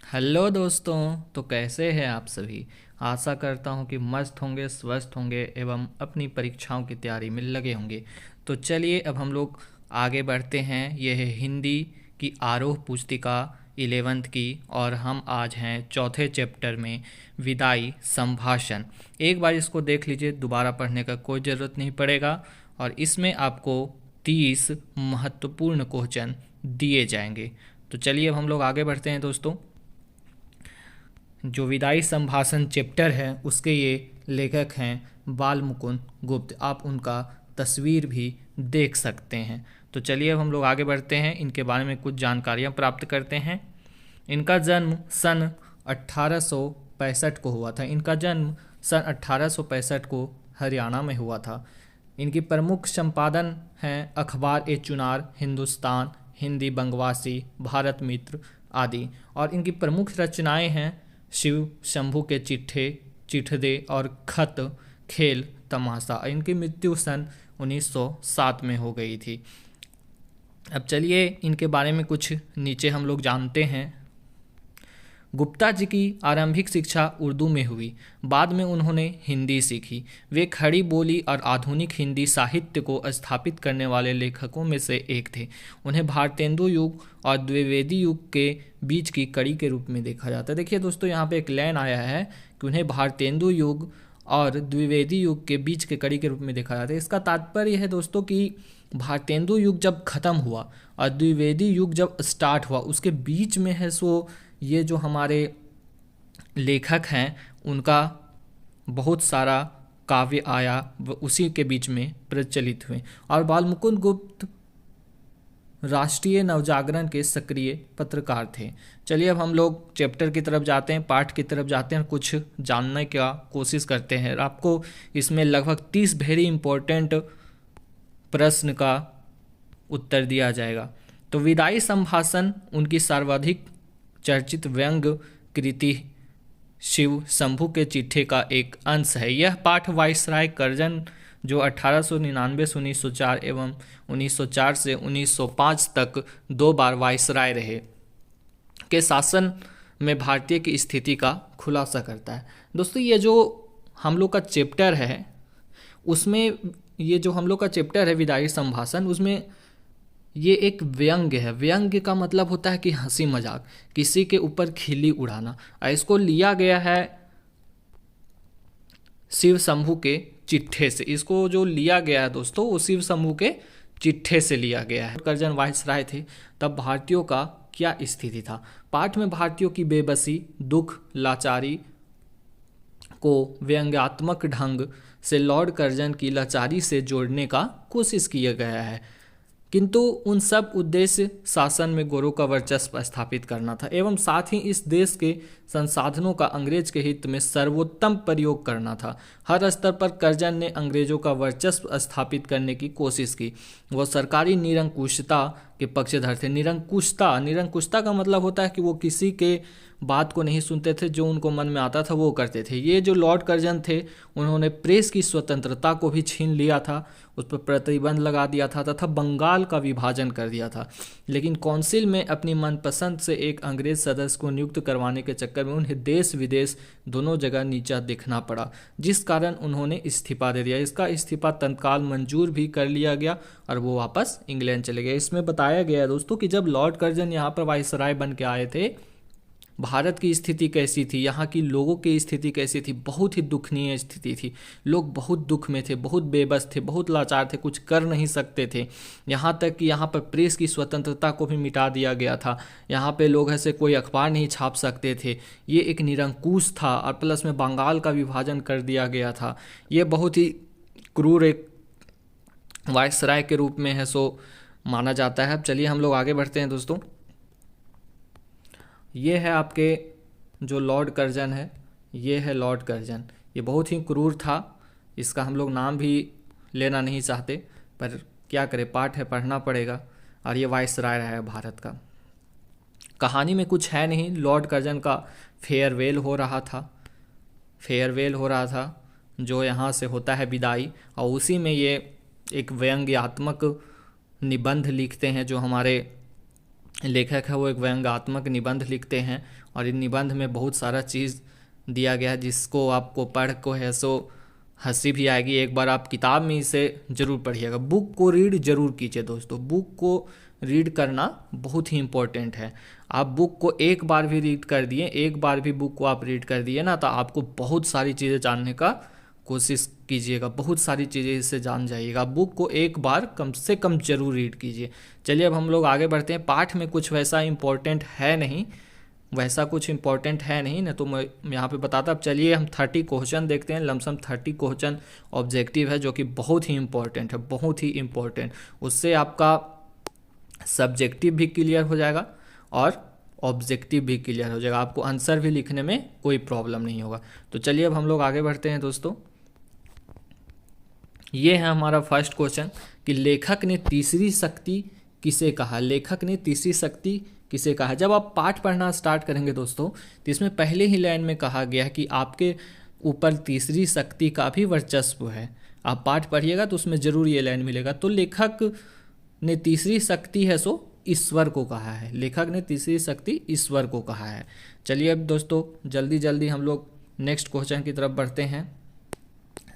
Hello दोस्तों। तो कैसे हैं आप सभी। आशा करता हूं कि मस्त होंगे, स्वस्थ होंगे एवं अपनी परीक्षाओं की तैयारी में लगे होंगे। तो चलिए अब हम लोग आगे बढ़ते हैं। यह है हिंदी की आरोह पुस्तिका 11th की, और हम आज हैं चौथे चैप्टर में विदाई संभाषण। एक बार इसको देख लीजिए, दोबारा पढ़ने का कोई ज़रूरत नहीं पड़ेगा। और इसमें आपको 30 महत्वपूर्ण क्वेश्चन दिए जाएंगे। तो चलिए अब हम लोग आगे बढ़ते हैं दोस्तों। जो विदाई संभाषण चैप्टर है उसके ये लेखक हैं बाल मुकुंद गुप्त। आप उनका तस्वीर भी देख सकते हैं। तो चलिए अब हम लोग आगे बढ़ते हैं, इनके बारे में कुछ जानकारियाँ प्राप्त करते हैं। इनका जन्म सन 1865 को हुआ था। इनका जन्म सन 1865 को हरियाणा में हुआ था। इनकी प्रमुख संपादन हैं अखबार ए चुनार, हिंदुस्तान, हिंदी बंगवासी, भारत मित्र आदि। और इनकी प्रमुख रचनाएं हैं शिव शंभू के चिट्ठे, चिट्ठदे और खत, खेल, तमाशा। इनकी मृत्यु सन 1907 में हो गई थी। अब चलिए इनके बारे में कुछ नीचे हम लोग जानते हैं। गुप्ता जी की आरंभिक शिक्षा उर्दू में हुई। बाद में उन्होंने हिंदी सीखी। वे खड़ी बोली और आधुनिक हिंदी साहित्य को स्थापित करने वाले लेखकों में से एक थे। उन्हें भारतेंदु युग और द्विवेदी युग के बीच की कड़ी के रूप में देखा जाता है। देखिए दोस्तों, यहाँ पे एक लाइन आया है कि उन्हें भारतेंदु युग और द्विवेदी युग के बीच के कड़ी के रूप में देखा जाता है। इसका तात्पर्य है दोस्तों कि भारतेंदु युग जब खत्म हुआ और द्विवेदी युग जब स्टार्ट हुआ, उसके बीच में है सो ये जो हमारे लेखक हैं उनका बहुत सारा काव्य आया, उसी के बीच में प्रचलित हुए। और बाल मुकुंद गुप्त राष्ट्रीय नवजागरण के सक्रिय पत्रकार थे। चलिए अब हम लोग चैप्टर की तरफ जाते हैं, पाठ की तरफ जाते हैं, कुछ जानने का कोशिश करते हैं। आपको इसमें लगभग 30 वेरी इंपॉर्टेंट प्रश्न का उत्तर दिया जाएगा। तो विदाई संभाषण उनकी सर्वाधिक चर्चित व्यंग कृति शिव शंभू के चिट्ठे का एक अंश है। यह पाठ वाइसराय कर्जन जो 1899 से 1904 एवं 1904 से 1905 तक 2 बार वाइसराय रहे के शासन में भारतीय की स्थिति का खुलासा करता है। दोस्तों, ये जो हम लोग का चैप्टर है उसमें ये जो हम लोग का चैप्टर है विदाई संभाषण, उसमें ये एक व्यंग्य है। व्यंग्य का मतलब होता है कि हंसी मजाक, किसी के ऊपर खिल्ली उड़ाना। इसको लिया गया है शिव शंभू के चिट्ठे से। इसको जो लिया गया है दोस्तों, वो शिव शंभू के चिट्ठे से लिया गया है। कर्जन वाइसराय थे तब भारतीयों का क्या स्थिति था। पाठ में भारतीयों की बेबसी, दुख, लाचारी को व्यंग्यात्मक ढंग से लॉर्ड कर्जन की लाचारी से जोड़ने का कोशिश किया गया है, किंतु उन सब उद्देश्य शासन में गोरों का वर्चस्व स्थापित करना था एवं साथ ही इस देश के संसाधनों का अंग्रेज के हित में सर्वोत्तम प्रयोग करना था। हर स्तर पर कर्जन ने अंग्रेजों का वर्चस्व स्थापित करने की कोशिश की। वो सरकारी निरंकुशता के पक्षधर थे। निरंकुशता का मतलब होता है कि वो किसी के बात को नहीं सुनते थे, जो उनको मन में आता था वो करते थे। ये जो लॉर्ड कर्जन थे उन्होंने प्रेस की स्वतंत्रता को भी छीन लिया था, उस पर प्रतिबंध लगा दिया था तथा बंगाल का विभाजन कर दिया था। लेकिन काउंसिल में अपनी मनपसंद से एक अंग्रेज सदस्य को नियुक्त करवाने के चक्कर में उन्हें देश विदेश दोनों जगह नीचा दिखना पड़ा, जिस कारण उन्होंने इस्तीफा दे दिया। इसका इस्तीफा तत्काल मंजूर भी कर लिया गया और वो वापस इंग्लैंड चले गए। इसमें बताया गया है दोस्तों कि जब लॉर्ड कर्जन यहाँ पर वाइसराय बन के आए थे, भारत की स्थिति कैसी थी, यहाँ की लोगों की स्थिति कैसी थी। बहुत ही दुखनीय स्थिति थी। लोग बहुत दुख में थे, बहुत बेबस थे, बहुत लाचार थे, कुछ कर नहीं सकते थे। यहाँ तक कि यहाँ पर प्रेस की स्वतंत्रता को भी मिटा दिया गया था। यहाँ पे लोग ऐसे कोई अखबार नहीं छाप सकते थे। ये एक निरंकुश था और प्लस में बंगाल का विभाजन कर दिया गया था। ये बहुत ही क्रूर एक वायसराय के रूप में है सो माना जाता है। अब चलिए हम लोग आगे बढ़ते हैं दोस्तों। ये है आपके जो लॉर्ड कर्जन है, ये है लॉर्ड कर्जन। ये बहुत ही क्रूर था। इसका हम लोग नाम भी लेना नहीं चाहते, पर क्या करें, पाठ है, पढ़ना पड़ेगा। और ये वाइसराय रहा है भारत का। कहानी में कुछ है नहीं। लॉर्ड कर्जन का फेयरवेल हो रहा था, जो यहाँ से होता है विदाई, और उसी में ये एक व्यंग्यात्मक निबंध लिखते हैं जो हमारे लेखक है वो एक व्यंग्यात्मक निबंध लिखते हैं और इन निबंध में बहुत सारा चीज़ दिया गया है जिसको आपको पढ़ को है सो हंसी भी आएगी। एक बार आप किताब में इसे ज़रूर पढ़िएगा। बुक को रीड जरूर कीजिए दोस्तों, बुक को रीड करना बहुत ही इम्पोर्टेंट है। आप बुक को एक बार भी रीड कर दिए, एक बार भी बुक को आप रीड कर दिए ना, तो आपको बहुत सारी चीज़ें जानने का कोशिश कीजिएगा, बहुत सारी चीज़ें इससे जान जाइएगा। बुक को एक बार कम से कम जरूर रीड कीजिए। चलिए अब हम लोग आगे बढ़ते हैं। पाठ में कुछ वैसा इम्पोर्टेंट है नहीं, वैसा कुछ इम्पोर्टेंट है नहीं ना, तो मैं यहाँ पे बताता। अब चलिए हम 30 क्वेश्चन देखते हैं। लमसम 30 क्वेश्चन ऑब्जेक्टिव है जो कि बहुत ही इम्पोर्टेंट है, बहुत ही इम्पोर्टेंट। उससे आपका सब्जेक्टिव भी क्लियर हो जाएगा और ऑब्जेक्टिव भी क्लियर हो जाएगा, आपको आंसर भी लिखने में कोई प्रॉब्लम नहीं होगा। तो चलिए अब हम लोग आगे बढ़ते हैं दोस्तों। ये है हमारा फर्स्ट क्वेश्चन कि लेखक ने तीसरी शक्ति किसे कहा। लेखक ने तीसरी शक्ति किसे कहा। जब आप पाठ पढ़ना स्टार्ट करेंगे दोस्तों, तो इसमें पहले ही लाइन में कहा गया है कि आपके ऊपर तीसरी शक्ति का भी वर्चस्व है। आप पाठ पढ़िएगा तो उसमें जरूर ये लाइन मिलेगा। तो लेखक ने तीसरी शक्ति है सो ईश्वर को कहा है। लेखक ने तीसरी शक्ति ईश्वर को कहा है। चलिए अब दोस्तों जल्दी जल्दी हम लोग नेक्स्ट क्वेश्चन की तरफ बढ़ते हैं।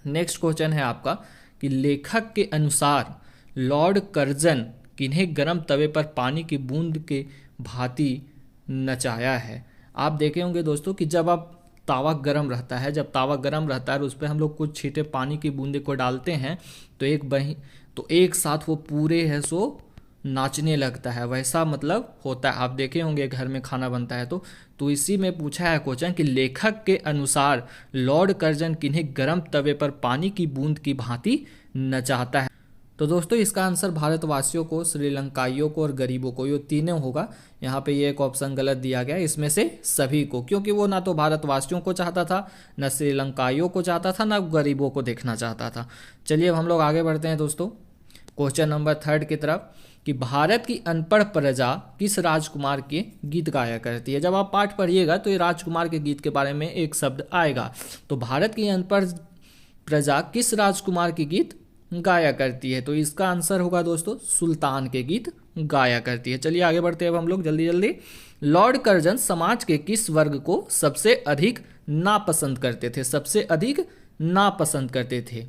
नेक्स्ट क्वेश्चन है आपका कि लेखक के अनुसार लॉर्ड कर्जन किन्हें गर्म तवे पर पानी की बूंद के भांति नचाया है। आप देखे होंगे दोस्तों कि जब आप तावा गर्म रहता है, जब तावा गर्म रहता है और उस पर हम लोग कुछ छींटे पानी की बूंदे को डालते हैं तो एक साथ वो पूरे है सो नाचने लगता है, वैसा मतलब होता है। आप देखे होंगे घर में खाना बनता है तो इसी में पूछा है क्वेश्चन कि लेखक के अनुसार लॉर्ड कर्जन किन्हें गर्म तवे पर पानी की बूंद की भांति नचाता है। तो दोस्तों इसका आंसर भारतवासियों को, श्रीलंकाइयों को और गरीबों को, ये तीनों होगा। यहाँ पे ये एक ऑप्शन गलत दिया गया, इसमें से सभी को, क्योंकि वो ना तो भारतवासियों को चाहता था, न श्रीलंकाइयों को चाहता था, न गरीबों को देखना चाहता था। चलिए अब हम लोग आगे बढ़ते हैं दोस्तों क्वेश्चन नंबर 3 की तरफ कि भारत की अनपढ़ प्रजा किस राजकुमार के गीत गाया करती है। जब आप पाठ पढ़िएगा तो ये राजकुमार के गीत के बारे में एक शब्द आएगा। तो भारत की अनपढ़ प्रजा किस राजकुमार के गीत गाया करती है। तो इसका आंसर होगा दोस्तों सुल्तान के गीत गाया करती है। चलिए आगे बढ़ते हैं अब हम लोग जल्दी जल्दी। लॉर्ड कर्जन समाज के किस वर्ग को सबसे अधिक नापसंद करते थे। सबसे अधिक नापसंद करते थे।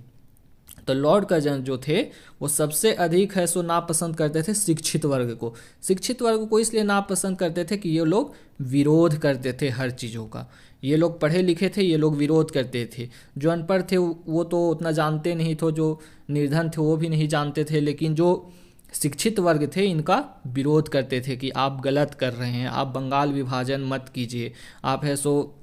तो लॉर्ड कर्जन जो थे वो सबसे अधिक है सो नापसंद करते थे शिक्षित वर्ग को। शिक्षित वर्ग को इसलिए नापसंद करते थे कि ये लोग विरोध करते थे हर चीज़ों का। ये लोग पढ़े लिखे थे, ये लोग विरोध करते थे। जो अनपढ़ थे वो तो उतना जानते नहीं थे, जो निर्धन थे वो भी नहीं जानते थे, लेकिन जो शिक्षित वर्ग थे इनका विरोध करते थे कि आप गलत कर रहे हैं, आप बंगाल विभाजन मत कीजिए, आप है सो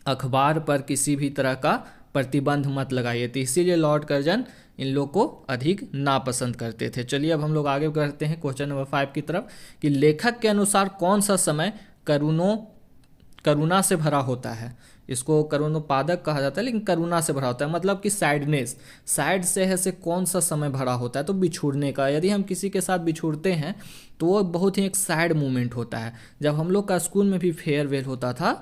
अखबार पर किसी भी तरह का प्रतिबंध मत लगाइए। तो इसीलिए लॉर्ड कर्जन इन लोग को अधिक नापसंद करते थे। चलिए अब हम लोग आगे बढ़ते हैं क्वेश्चन नंबर 5 की तरफ कि लेखक के अनुसार कौन सा समय करुणा से भरा होता है। इसको करुणोपादक कहा जाता है, लेकिन करुणा से भरा होता है, मतलब कि सैडनेस, सैड से है से कौन सा समय भरा होता है। तो बिछुड़ने का, यदि हम किसी के साथ बिछुड़ते हैं तो वो बहुत ही एक सैड मोमेंट होता है। जब हम लोग का स्कूल में भी फेयरवेल होता था,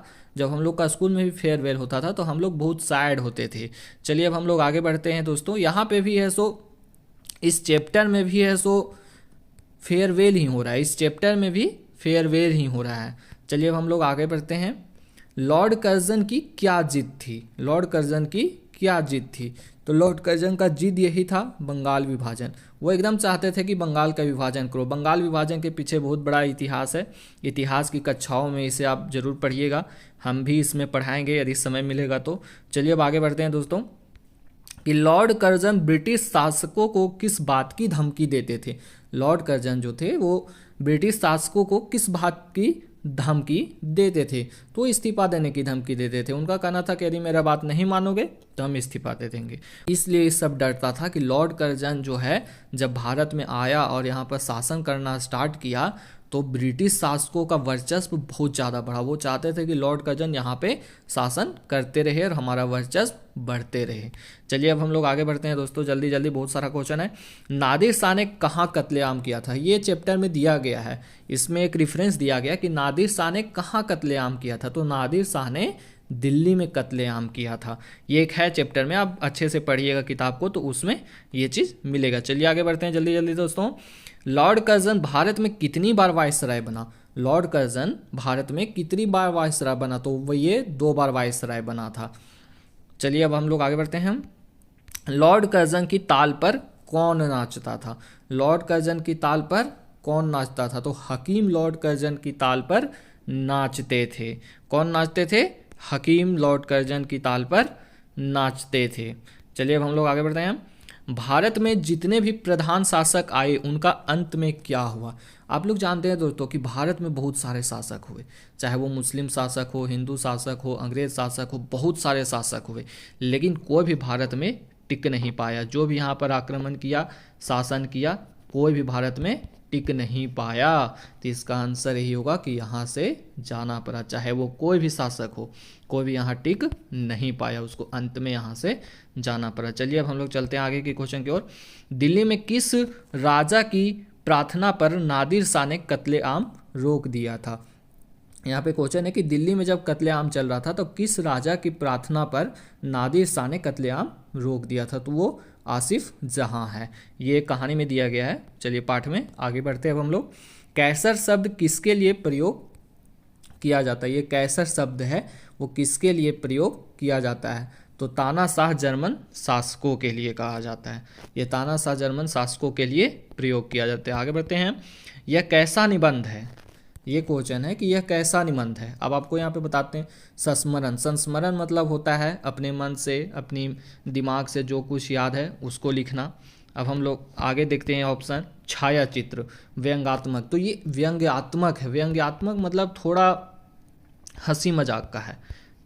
तो हम लोग बहुत सैड होते थे। चलिए अब हम लोग आगे बढ़ते हैं दोस्तों। यहाँ पे भी है सो इस चैप्टर में भी है सो फेयरवेल ही हो रहा है, इस चैप्टर में भी फेयरवेल ही हो रहा है। चलिए अब हम लोग आगे बढ़ते हैं। लॉर्ड कर्जन की क्या जिद थी। लॉर्ड कर्जन की क्या जिद थी। तो लॉर्ड कर्जन का जिद यही था बंगाल विभाजन। वो एकदम चाहते थे कि बंगाल का विभाजन करो। बंगाल विभाजन के पीछे बहुत बड़ा इतिहास है। इतिहास की कक्षाओं में इसे आप जरूर पढ़िएगा, हम भी इसमें पढ़ाएंगे यदि समय मिलेगा तो। चलिए अब आगे बढ़ते हैं दोस्तों कि लॉर्ड कर्जन ब्रिटिश शासकों को किस बात की धमकी देते थे। लॉर्ड कर्जन जो थे वो ब्रिटिश शासकों को किस बात की धमकी देते थे। तो इस्तीफा देने की धमकी देते थे। उनका कहना था कि यदि मेरा बात नहीं मानोगे तो हम इस्तीफा दे देंगे। इसलिए ये सब डरता था कि लॉर्ड कर्जन जो है जब भारत में आया और यहाँ पर शासन करना स्टार्ट किया तो ब्रिटिश शासकों का वर्चस्व बहुत ज़्यादा बढ़ा। वो चाहते थे कि लॉर्ड कर्जन यहाँ पे शासन करते रहे और हमारा वर्चस्व बढ़ते रहे। चलिए अब हम लोग आगे बढ़ते हैं दोस्तों जल्दी जल्दी, बहुत सारा क्वेश्चन है। नादिर शाह ने कहाँ कत्लेआम किया था। ये चैप्टर में दिया गया है, इसमें एक रेफरेंस दिया गया कि नादिर शाह ने कहाँ कत्लेआम किया था। तो नादिर शाह ने दिल्ली में कत्लेआम किया था। ये एक है चैप्टर में, आप अच्छे से पढ़िएगा किताब को तो उसमें ये चीज़ मिलेगा। चलिए आगे बढ़ते हैं जल्दी जल्दी दोस्तों। लॉर्ड कर्जन भारत में कितनी बार वायसराय बना? लॉर्ड कर्जन भारत में कितनी बार वायसराय बना? तो वो ये 2 बार वायसराय बना था। चलिए अब हम लोग आगे बढ़ते हैं। लॉर्ड कर्जन की ताल पर कौन नाचता था? लॉर्ड कर्जन की ताल पर कौन नाचता था? तो हकीम लॉर्ड कर्जन की ताल पर नाचते थे। कौन नाचते थे? हकीम लॉर्ड कर्जन की ताल पर नाचते थे। चलिए अब हम लोग आगे बढ़ते हैं। भारत में जितने भी प्रधान शासक आए उनका अंत में क्या हुआ? आप लोग जानते हैं दोस्तों कि भारत में बहुत सारे शासक हुए, चाहे वो मुस्लिम शासक हो, हिंदू शासक हो, अंग्रेज शासक हो, बहुत सारे शासक हुए, लेकिन कोई भी भारत में टिक नहीं पाया। जो भी यहाँ पर आक्रमण किया, शासन किया, कोई भी भारत में टिक नहीं पाया। तो इसका आंसर यही होगा कि यहाँ से जाना पड़ा। चाहे वो कोई भी शासक हो, कोई भी यहाँ टिक नहीं पाया, उसको अंत में यहाँ से जाना पड़ा। चलिए अब हम लोग चलते हैं आगे के क्वेश्चन की ओर। दिल्ली में किस राजा की प्रार्थना पर नादिर शाह ने कत्लेआम रोक दिया था? यहाँ पे क्वेश्चन है कि दिल्ली में जब कत्लेआम चल रहा था तो किस राजा की प्रार्थना पर नादिर शाह ने कत्लेआम रोक दिया था? तो वो आसिफ जहां है। ये कहानी में दिया गया है। चलिए पाठ में आगे बढ़ते हैं अब हम लोग। कैसर शब्द किसके लिए प्रयोग किया जाता है? ये कैसर शब्द है वो किसके लिए प्रयोग किया जाता है? तो तानाशाह जर्मन शासकों के लिए कहा जाता है। ये तानाशाह जर्मन शासकों के लिए प्रयोग किया जाता है। आगे बढ़ते हैं। यह कैसा निबंध है? ये क्वेश्चन है कि यह कैसा निबंध है। अब आपको यहाँ पे बताते हैं। संस्मरण, संस्मरण मतलब होता है अपने मन से, अपनी दिमाग से जो कुछ याद है उसको लिखना। अब हम लोग आगे देखते हैं ऑप्शन छाया चित्र, व्यंग्यात्मक। तो ये व्यंग्यात्मक है। व्यंग्यात्मक मतलब थोड़ा हंसी मजाक का है,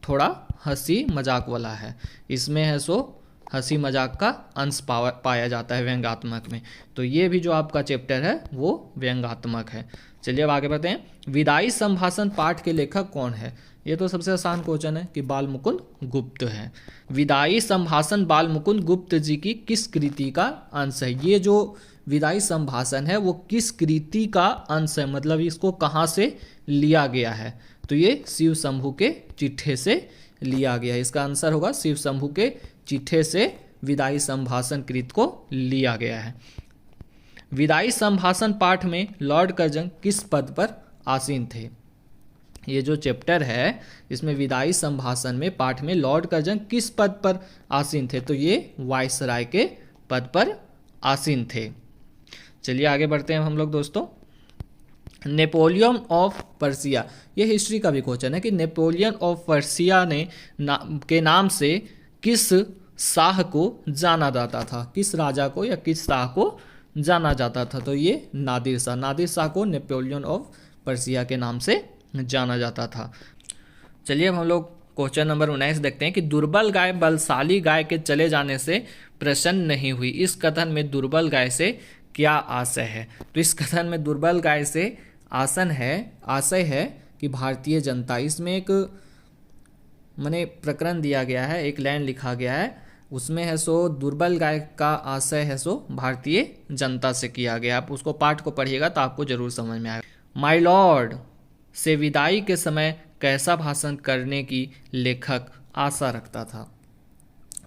थोड़ा हंसी मजाक वाला है। इसमें है सो हंसी मजाक का अंश पाया जाता है व्यंग्यात्मक में। तो ये भी जो आपका चैप्टर है वो व्यंग्यात्मक है। चलिए अब आगे बढ़ते हैं। विदाई संभाषण पाठ के लेखक कौन है? ये तो सबसे आसान क्वेश्चन है कि बाल मुकुंद गुप्त है। विदाई संभाषण बाल मुकुंद गुप्त जी की किस कृति का अंश है? ये जो विदाई संभाषण है वो किस कृति का अंश है, मतलब इसको कहाँ से लिया गया है? तो ये शिव शंभू के चिट्ठे से लिया गया है। इसका आंसर होगा शिव शंभू के चिट्ठे से विदाई संभाषण कृत को लिया गया है। विदाई संभाषण पाठ में लॉर्ड कर्जन किस पद पर आसीन थे? ये जो चैप्टर है इसमें विदाई संभाषण में पाठ में लॉर्ड कर्जन किस पद पर आसीन थे? तो ये वायसराय के पद पर आसीन थे। चलिए आगे बढ़ते हैं हम लोग दोस्तों। नेपोलियन ऑफ पर्सिया, ये हिस्ट्री का भी क्वेश्चन है कि नेपोलियन ऑफ पर्सिया ने के नाम से किस शाह को जाना जाता था? किस राजा को या किस शाह को जाना जाता था? तो ये नादिर शाह। नादिर शाह को नेपोलियन ऑफ पर्सिया के नाम से जाना जाता था। चलिए अब हम लोग क्वेश्चन नंबर 19 देखते हैं कि दुर्बल गाय बलशाली गाय के चले जाने से प्रसन्न नहीं हुई। इस कथन में दुर्बल गाय से क्या आशय है? तो इस कथन में दुर्बल गाय से आशय है कि भारतीय जनता, इसमें एक माने प्रकरण दिया गया है, एक लाइन लिखा गया है, उसमें है सो दुर्बल गाय का आशय है सो भारतीय जनता से किया गया। आप उसको पाठ को पढ़िएगा तो आपको जरूर समझ में आएगा। माय लॉर्ड से विदाई के समय कैसा भाषण करने की लेखक आशा रखता था?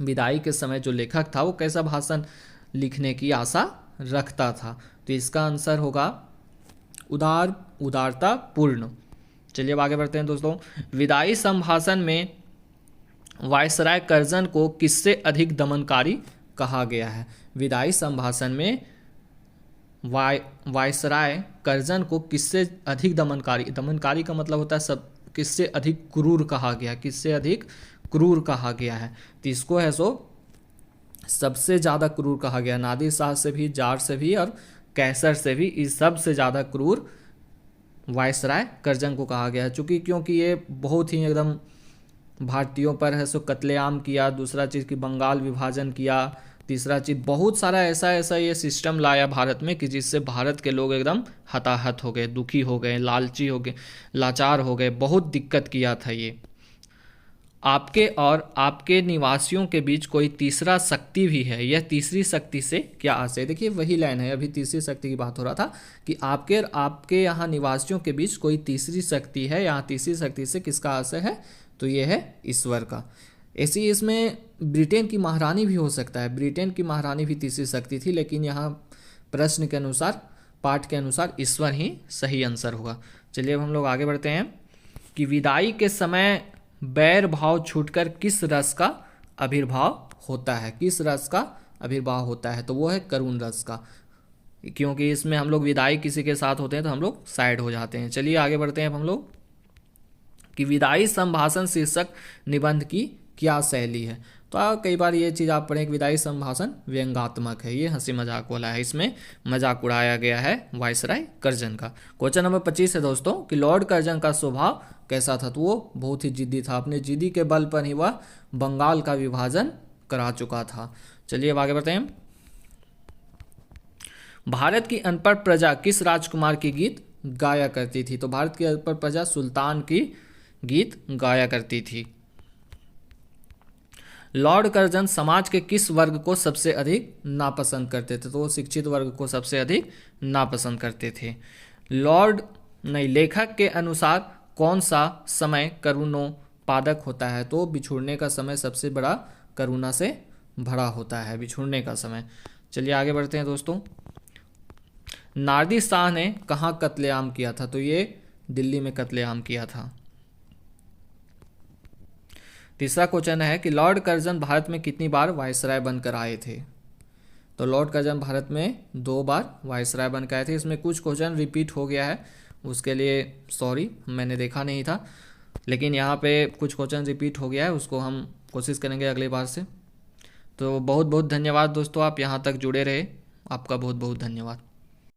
विदाई के समय जो लेखक था वो कैसा भाषण लिखने की आशा रखता था? तो इसका आंसर होगा उदारता पूर्ण। चलिए अब आगे बढ़ते हैं दोस्तों। विदाई संभाषण में वायसराय कर्जन को किससे अधिक दमनकारी कहा गया है? विदाई संभाषण में वायसराय कर्जन को किससे अधिक दमनकारी का मतलब होता है सब, किससे अधिक क्रूर कहा गया, किससे अधिक क्रूर कहा गया है? तो इसको है सो सबसे ज़्यादा क्रूर कहा गया। नादिर शाह से भी, जार से भी और कैसर से भी, इस सबसे ज़्यादा क्रूर वायसराय कर्जन को कहा गया है। क्योंकि ये बहुत ही एकदम भारतीयों पर है सो कत्लेआम किया, दूसरा चीज़ की बंगाल विभाजन किया, तीसरा चीज़ बहुत सारा ऐसा ये सिस्टम लाया भारत में कि जिससे भारत के लोग एकदम हताहत हो गए, दुखी हो गए, लालची हो गए, लाचार हो गए, बहुत दिक्कत किया था ये। आपके और आपके निवासियों के बीच कोई तीसरा शक्ति भी है, यह तीसरी शक्ति से क्या आशय? देखिए वही लाइन है, अभी तीसरी शक्ति की बात हो रहा था कि आपके यहाँ निवासियों के बीच कोई तीसरी शक्ति है। यहाँ तीसरी शक्ति से किसका आशय है? तो ये है ईश्वर का। ऐसी इसमें ब्रिटेन की महारानी भी हो सकता है। ब्रिटेन की महारानी भी तीसरी शक्ति थी, लेकिन यहाँ प्रश्न के अनुसार पाठ के अनुसार ईश्वर ही सही आंसर होगा। चलिए अब हम लोग आगे बढ़ते हैं कि विदाई के समय बैर भाव छूटकर किस रस का आविर्भाव होता है, किस रस का आविर्भाव होता है, तो वो है करुण रस का, क्योंकि इसमें हम लोग विदाई किसी के साथ होते हैं तो हम लोग साइड हो जाते हैं। चलिए आगे बढ़ते हैं अब हम लोग कि विदाई संभाषण शीर्षक निबंध की क्या शैली है। तो कई बार ये चीज़ आप पढ़ें कि विदाई संभाषण व्यंग्यात्मक है, ये हंसी मजाक वाला है, इसमें मजाक उड़ाया गया है वायसराय कर्जन का। क्वेश्चन नंबर 25 है दोस्तों कि लॉर्ड कर्जन का स्वभाव कैसा था, तो वो बहुत ही जिद्दी था, अपने जिद्दी के बल पर ही वह बंगाल का विभाजन करा चुका था। चलिए अब आगे बढ़ते हैं। भारत की अनपढ़ प्रजा किस राजकुमार की गीत गाया करती थी, तो भारत की अनपढ़ प्रजा सुल्तान की गीत गाया करती थी। लॉर्ड कर्जन समाज के किस वर्ग को सबसे अधिक नापसंद करते थे, तो वो शिक्षित वर्ग को सबसे अधिक नापसंद करते थे। लेखक के अनुसार कौन सा समय करुणोत्पादक होता है, तो बिछुड़ने का समय सबसे बड़ा करुणा से भरा होता है, बिछुड़ने का समय। चलिए आगे बढ़ते हैं दोस्तों। नादिर शाह ने कहाँ कत्लेआम किया था, तो ये दिल्ली में कत्लेआम किया था। तीसरा क्वेश्चन है कि लॉर्ड कर्जन भारत में कितनी बार वायसराय बनकर आए थे, तो लॉर्ड कर्जन भारत में 2 बार वायसराय बनकर आए थे। इसमें कुछ क्वेश्चन रिपीट हो गया है, उसके लिए सॉरी, मैंने देखा नहीं था, लेकिन यहाँ पे कुछ क्वेश्चन रिपीट हो गया है, उसको हम कोशिश करेंगे अगली बार से। तो बहुत बहुत धन्यवाद दोस्तों, आप यहाँ तक जुड़े रहे, आपका बहुत बहुत धन्यवाद।